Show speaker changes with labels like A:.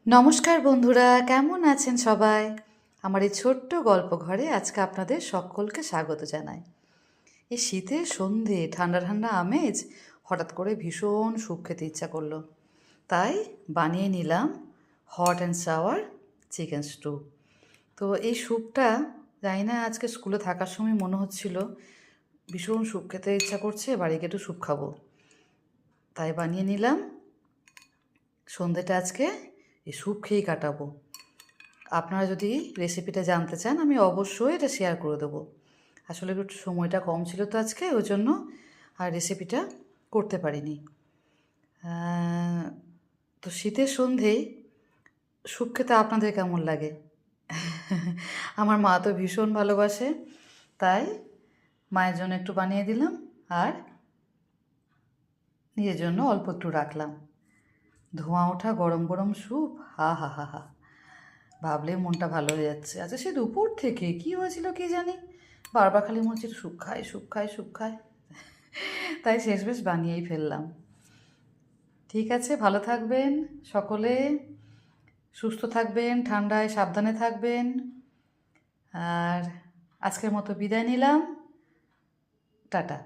A: নমস্কার বন্ধুরা, কেমন আছেন সবাই? আমার এই ছোট্ট গল্প ঘরে আজকে আপনাদের সকলকে স্বাগত জানাই। এই শীতের সন্ধে ঠান্ডা ঠান্ডা আমেজ, হঠাৎ করে ভীষণ স্যুপ খেতে ইচ্ছা করলো। তাই বানিয়ে নিলাম hot and sour chicken stew. তো এই স্যুপটা জানি না, আজকে স্কুলে থাকার সময় মনে হচ্ছিল ভীষণ স্যুপ খেতে ইচ্ছা করছে, বাড়ি গিয়ে একটু স্যুপ খাবো, তাই বানিয়ে নিলাম। সন্ধেটা আজকে এই স্যুপ খেয়েই কাটাবো। আপনারা যদি রেসিপিটা জানতে চান আমি অবশ্যই এটা শেয়ার করে দেবো। আসলে একটু সময়টা কম ছিল তো আজকে, ওই জন্য আর রেসিপিটা করতে পারিনি। তো শীতের সন্ধেই স্যুপ খেতে আপনাদের কেমন লাগে? আমার মা তো ভীষণ ভালোবাসে, তাই মায়ের জন্য একটু বানিয়ে দিলাম আর নিজের জন্য অল্প একটু রাখলাম। ধোঁয়া ওঠা গরম গরম স্যুপ, হা হা হা হা, ভাবলে মনটা ভালো হয়ে যাচ্ছে। আচ্ছা, সে দুপুর থেকে কি হয়েছিল কি জানি, বারবার খালি মনে হচ্ছে স্যুপ খাই স্যুপ খাই স্যুপ খাই, তাই শেষমেশ বানিয়েই ফেললাম। ঠিক আছে, ভালো থাকবেন সকলে, সুস্থ থাকবেন, ঠান্ডায় সাবধানে থাকবেন। আর আজকের মতো বিদায় নিলাম, টাটা।